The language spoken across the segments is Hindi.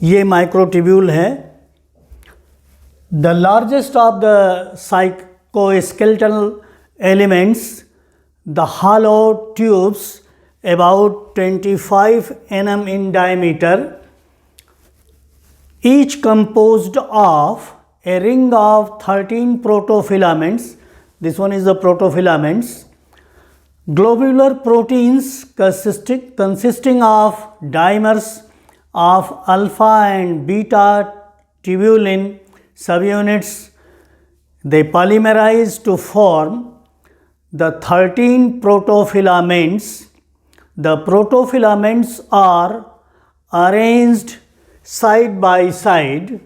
ये माइक्रोट्यूब्यूल है। The largest of the cytoskeletal elements, the hollow tubes about 25 nm in diameter, each composed of a ring of 13 protofilaments. This one is the protofilaments. Globular proteins consisting of dimers of alpha and beta tubulin subunits. They polymerize to form the 13 protofilaments. The protofilaments are arranged side by side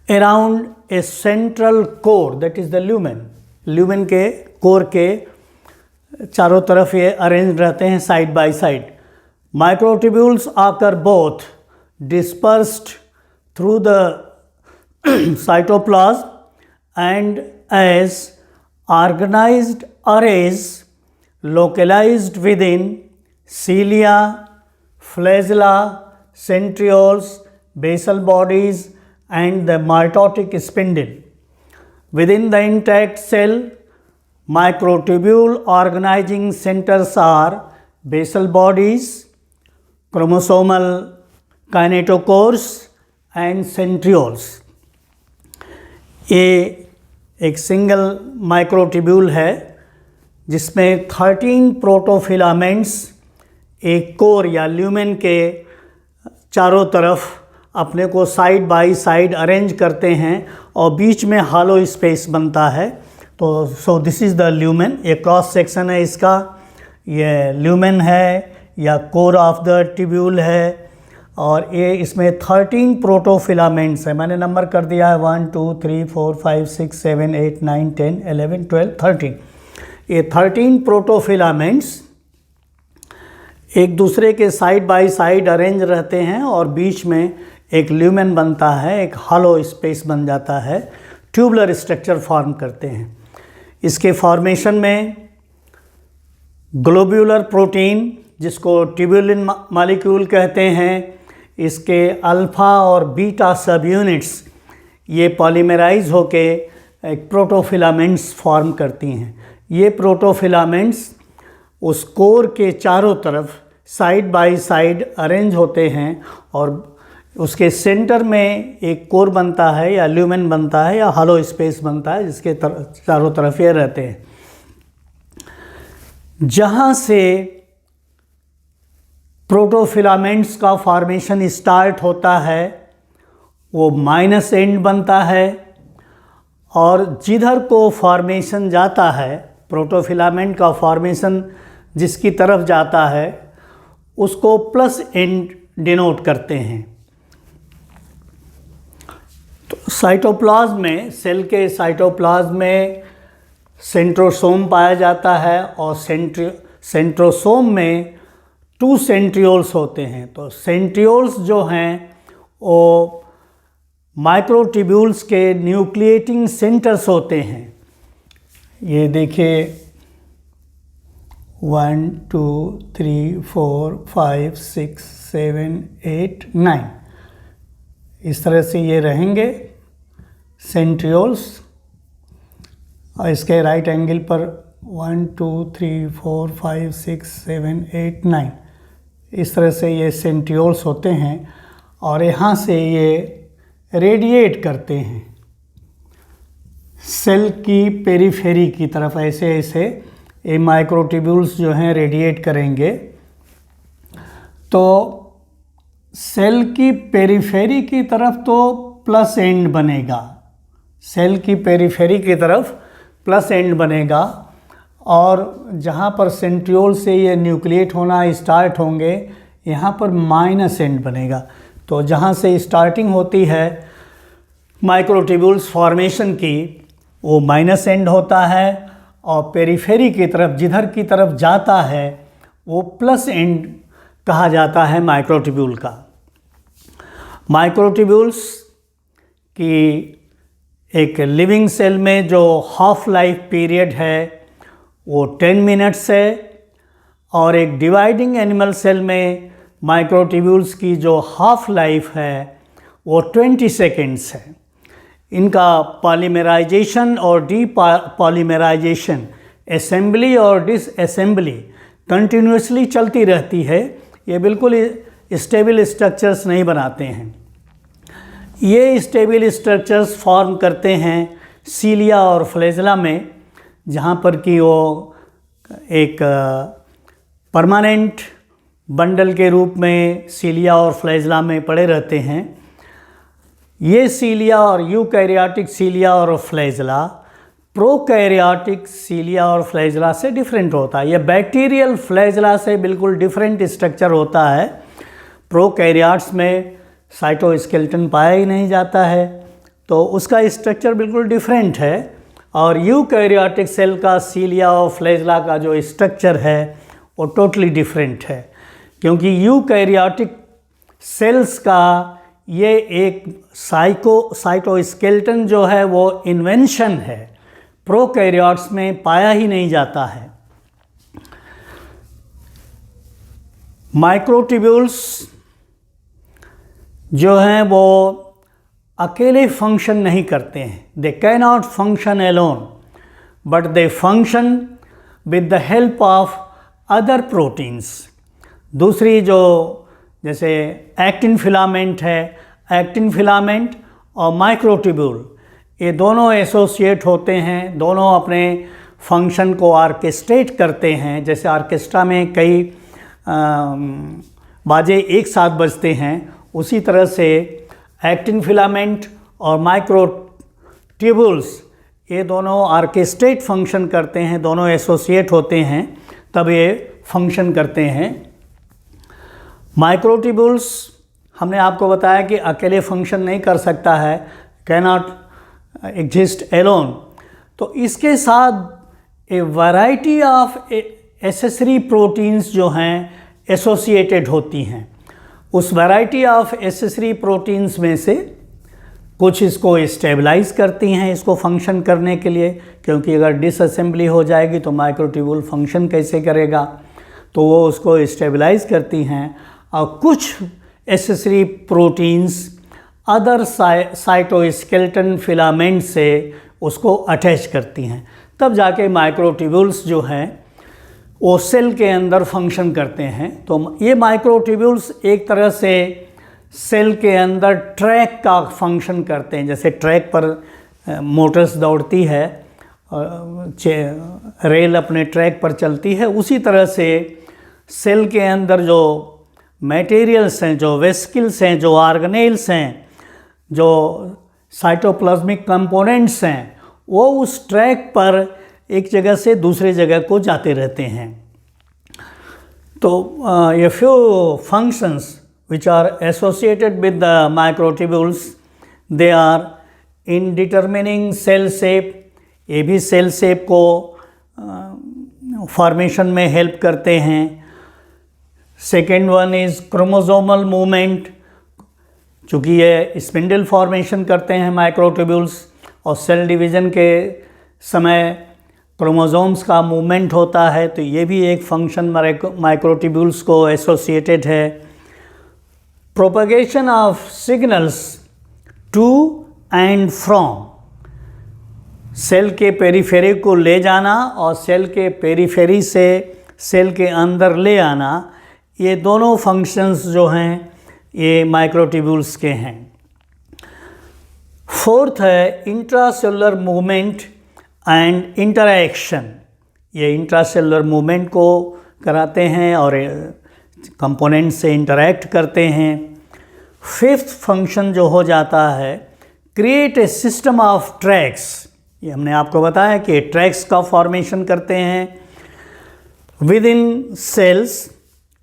around a central core, that is the lumen. lumen के कोर के चारों तरफ ये अरेंज रहते हैं side by side. Microtubules occur both dispersed through the cytoplasm and as organized arrays localized within cilia, flagella, centrioles, basal bodies and the mitotic spindle. Within the intact cell, microtubule organizing centers are basal bodies, chromosomal kinetochores and centrioles. ये एक सिंगल माइक्रोट्यूब्यूल है जिसमें 13 प्रोटोफिलामेंट्स एक कोर या ल्यूमेन के चारों तरफ अपने को साइड बाय साइड अरेंज करते हैं और बीच में हॉलो स्पेस बनता है. तो so this is the lumen. ये क्रॉस सेक्शन है इसका. ये ल्यूमेन है या कोर ऑफ द ट्यूब्यूल है और ये इसमें 13 प्रोटोफिलामेंट्स है. मैंने नंबर कर दिया है 1 2 3 4 5 6 7 8 9 10 11 12 13. ये 13 प्रोटोफिलामेंट्स एक दूसरे के साइड बाय साइड अरेंज रहते हैं और बीच में एक ल्यूमेन बनता है, एक हॉलो स्पेस बन जाता है, ट्यूबुलर स्ट्रक्चर फॉर्म करते हैं. इसके फॉर्मेशन में ग्लोब्यूलर प्रोटीन जिसको ट्यूबुलिन मॉलिक्यूल कहते हैं, इसके अल्फ़ा और बीटा सब यूनिट्स ये पॉलीमराइज होके एक प्रोटोफिलामेंट्स फॉर्म करती हैं. ये प्रोटोफिलामेंट्स उस कोर के चारों तरफ साइड बाय साइड अरेंज होते हैं और उसके सेंटर में एक कोर बनता है या ल्यूमेन बनता है या हॉलो स्पेस बनता है जिसके चारों तरफ ये रहते हैं. जहाँ से प्रोटोफिलामेंट्स का फॉर्मेशन स्टार्ट होता है वो माइनस एंड बनता है और जिधर को फॉर्मेशन जाता है, प्रोटोफिलामेंट का फॉर्मेशन जिसकी तरफ जाता है उसको प्लस एंड डिनोट करते हैं. तो साइटोप्लाज्म में, सेल के साइटोप्लाज्म में सेंट्रोसोम पाया जाता है और सेंट्रोसोम में 2 सेंट्रियोल्स होते हैं. तो सेंट्रियोल्स जो हैं वो माइक्रोट्यूब्यूल्स के न्यूक्लिएटिंग सेंटर्स होते हैं. ये देखिए 1 2 3 4 5 6 7 8 9 इस तरह से ये रहेंगे सेंट्रियोल्स. और इसके राइट एंगल पर 1 2 3 4 5 6 7 8 9 इस तरह से ये सेंट्रियोल्स होते हैं और यहाँ से ये रेडिएट करते हैं सेल की पेरीफेरी की तरफ. ऐसे ऐसे ये माइक्रोट्यूब्यूल्स जो हैं रेडिएट करेंगे. तो सेल की पेरीफेरी की तरफ तो प्लस एंड बनेगा, सेल की पेरीफेरी की तरफ प्लस एंड बनेगा और जहाँ पर सेंट्रियोल से ये न्यूक्लिएट होना स्टार्ट होंगे यहाँ पर माइनस एंड बनेगा. तो जहाँ से स्टार्टिंग होती है माइक्रोट्यूब्यूल्स फॉर्मेशन की वो माइनस एंड होता है और पेरीफेरी की तरफ जिधर की तरफ जाता है वो प्लस एंड कहा जाता है माइक्रोट्यूब्यूल का. माइक्रोट्यूब्यूल्स की एक लिविंग सेल में जो हाफ लाइफ पीरियड है वो 10 मिनट्स है और एक डिवाइडिंग एनिमल सेल में माइक्रोट्यूब्यूल्स की जो हाफ लाइफ है वो 20 सेकेंड्स है। इनका पॉलीमराइजेशन और डीपॉलीमराइजेशन, असेंबली और डिसअसेंबली कंटिन्यूसली चलती रहती है। ये बिल्कुल स्टेबल स्ट्रक्चर्स नहीं बनाते हैं। ये स्टेबल स्ट्रक्चर्स फॉर्म करते हैं सीलिया और फ्लैजेला में, जहाँ पर कि वो एक परमानेंट बंडल के रूप में सीलिया और फ्लैजेला में पड़े रहते हैं। ये सीलिया और यूकैरियोटिक सीलिया और फ्लैजेला प्रोकैरियोटिक सीलिया और फ्लैजेला से डिफरेंट होता है। यह बैक्टीरियल फ्लैजेला से बिल्कुल डिफरेंट स्ट्रक्चर होता है। प्रोकैरियोट्स में साइटोस्केलेटन पाया ही नहीं जाता है, तो उसका स्ट्रक्चर बिल्कुल डिफरेंट है। और यूकैरियोटिक सेल का सीलिया और फ्लैजेला का जो स्ट्रक्चर है वो टोटली डिफरेंट है, क्योंकि यूकैरियोटिक सेल्स का ये एक साइटोस्केलेटन जो है वो इन्वेंशन है, प्रोकैरियोट्स में पाया ही नहीं जाता है। माइक्रोट्यूब्यूल्स जो हैं वो अकेले फंक्शन नहीं करते हैं। They can not function alone, but they function with the help of other proteins. दूसरी जो जैसे एक्टिन फिलामेंट है, एक्टिन फिलामेंट और माइक्रोट्यूब्यूल, ये दोनों एसोसिएट होते हैं, दोनों अपने फंक्शन को ऑर्केस्ट्रेट करते हैं। जैसे ऑर्केस्ट्रा में कई बाजे एक साथ बजते हैं, उसी तरह से एक्टिन फिलामेंट और माइक्रोट्यूब्यूल्स ये दोनों ऑर्केस्ट्रेट फंक्शन करते हैं, दोनों एसोसिएट होते हैं तब ये फंक्शन करते हैं। माइक्रोट्यूब्यूल्स हमने आपको बताया कि अकेले फंक्शन नहीं कर सकता है, कैन नॉट एग्जिस्ट एलोन। तो इसके साथ ए वैरायटी ऑफ एसेसरी प्रोटीन्स जो हैं एसोसिएटेड होती हैं। उस वैरायटी ऑफ एसेसरी प्रोटीन्स में से कुछ इसको स्टेबलाइज करती हैं इसको फंक्शन करने के लिए, क्योंकि अगर डिसअसेंबली हो जाएगी तो माइक्रोट्यूब्यूल फंक्शन कैसे करेगा, तो वो उसको स्टेबलाइज करती हैं। और कुछ accessory proteins other cytoskeleton filament से उसको अटैच करती हैं, तब जाके माइक्रोट्यूब्यूल्स जो हैं वो सेल के अंदर फंक्शन करते हैं। तो ये माइक्रोट्यूब्यूल्स एक तरह से सेल के अंदर ट्रैक का फंक्शन करते हैं। जैसे ट्रैक पर मोटर्स दौड़ती है, रेल अपने ट्रैक पर चलती है, उसी तरह से सेल के अंदर जो मटेरियल्स हैं, जो वेसिकल्स हैं, जो ऑर्गेनेल्स हैं, जो साइटोप्लाज्मिक कंपोनेंट्स हैं, वो उस ट्रैक पर एक जगह से दूसरे जगह को जाते रहते हैं। तो ये few functions which are associated with the microtubules, they are in determining cell shape, ये भी सेल शेप को फॉर्मेशन में हेल्प करते हैं। Second one is chromosomal movement, चूँकि ये स्पिंडल फॉर्मेशन करते हैं माइक्रोट्यूब्यूल्स, और सेल डिवीज़न के समय क्रोमोसोम्स का मूवमेंट होता है, तो ये भी एक फंक्शन माइक्रोट्यूब्यूल्स को एसोसिएटेड है। Propagation of signals to and from, cell के पेरीफेरी को ले जाना और सेल के पेरीफेरी से सेल के अंदर ले आना, ये दोनों फंक्शंस जो हैं ये माइक्रोट्यूब्यूल्स के हैं। फोर्थ है इंट्रासेलुलर मूवमेंट एंड इंटरैक्शन, ये इंट्रासेलुलर मूवमेंट को कराते हैं और कंपोनेंट से इंटरैक्ट करते हैं। फिफ्थ फंक्शन जो हो जाता है create a system of tracks, ये हमने आपको बताया कि ट्रैक्स का फॉर्मेशन करते हैं within cells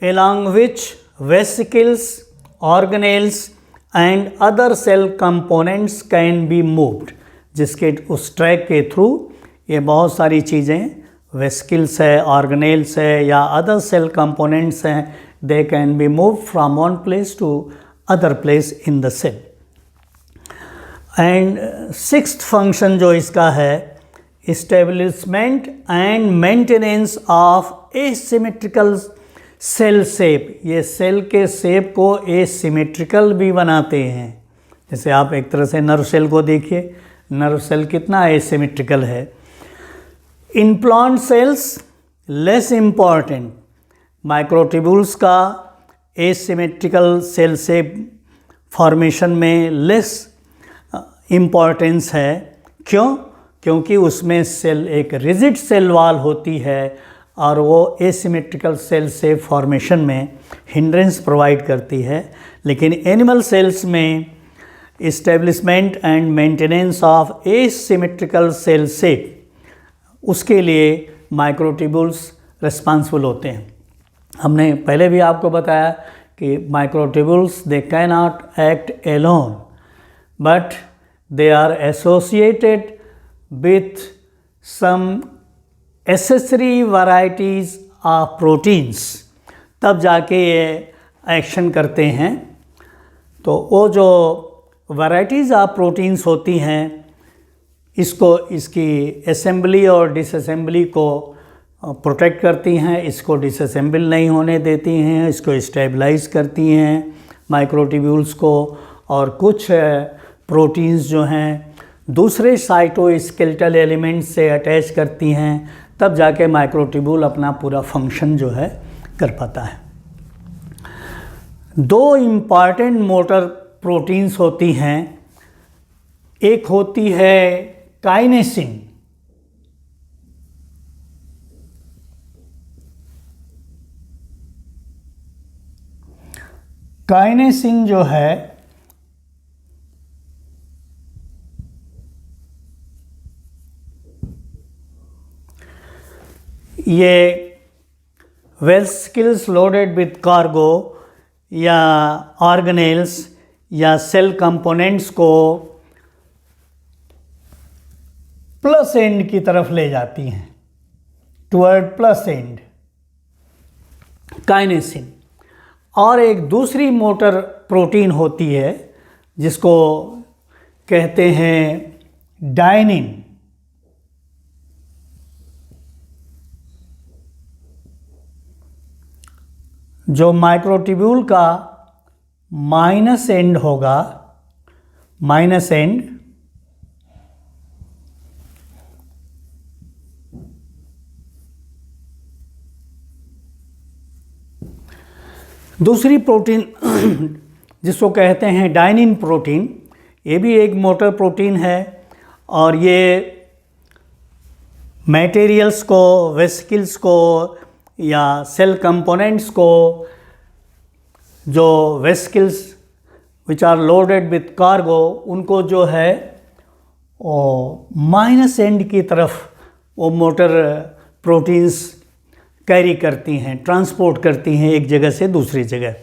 along which vesicles, organelles and other cell components can be moved, जिसके उस ट्रैक के थ्रू ये बहुत सारी चीज़ें, वेसिकल्स है, ऑर्गेनेल्स है या अदर सेल कंपोनेंट्स हैं, they can be move from one place to other place in the cell. And sixth function जो इसका है establishment and maintenance of asymmetrical cell shape, ये सेल के शेप को एसिमेट्रिकल भी बनाते हैं। जैसे आप एक तरह से नर्व सेल को देखिए, नर्व सेल कितना एसिमेट्रिकल है। In plant cells less important, microtubules का एसिमेट्रिकल सेल शेप फॉर्मेशन में लेस इम्पॉर्टेंस है। क्यों? क्योंकि उसमें सेल एक रिजिड सेल वॉल होती है और वो एसिमेट्रिकल सेल शेप फॉर्मेशन में हिंड्रेंस प्रोवाइड करती है। लेकिन एनिमल सेल्स में establishment and maintenance of asymmetrical cell shape, उसके लिए माइक्रोट्यूब्यूल्स रिस्पांसिबल होते हैं। हमने पहले भी आपको बताया कि microtubules they can not act alone but they are associated with some accessory varieties of proteins, तब जाके ये एक्शन करते हैं। तो वो जो वैराइटीज़ ऑफ प्रोटीन्स होती हैं, इसको इसकी असेंबली और डिसअसेंबली को प्रोटेक्ट करती हैं, इसको डिसअसेंबल नहीं होने देती हैं, इसको स्टेबलाइज करती हैं माइक्रोट्यूब्यूल्स को। और कुछ प्रोटीन्स जो हैं दूसरे साइटोस्केलेटल एलिमेंट से अटैच करती हैं, तब जाके माइक्रोट्यूब्यूल अपना पूरा फंक्शन जो है कर पाता है। दो इम्पॉर्टेंट मोटर प्रोटीन्स होती हैं, एक होती है काइनेसिन, काइनेसिन जो है ये वेसिकल्स लोडेड विथ कार्गो या ऑर्गेनेल्स या सेल कंपोनेंट्स को प्लस एंड की तरफ ले जाती हैं, टुवर्ड प्लस एंड, काइनेसिन। और एक दूसरी मोटर प्रोटीन होती है जिसको कहते हैं डायनिन। जो माइक्रोट्यूब्यूल का माइनस एंड होगा, माइनस एंड, दूसरी प्रोटीन जिसको कहते हैं डायनिन प्रोटीन, ये भी एक मोटर प्रोटीन है और ये मटेरियल्स को, वेसिकल्स को या सेल कंपोनेंट्स को, जो vesicles which are loaded with cargo, उनको जो है वो माइनस एंड की तरफ वो मोटर प्रोटीन्स कैरी करती हैं, ट्रांसपोर्ट करती हैं एक जगह से दूसरी जगह।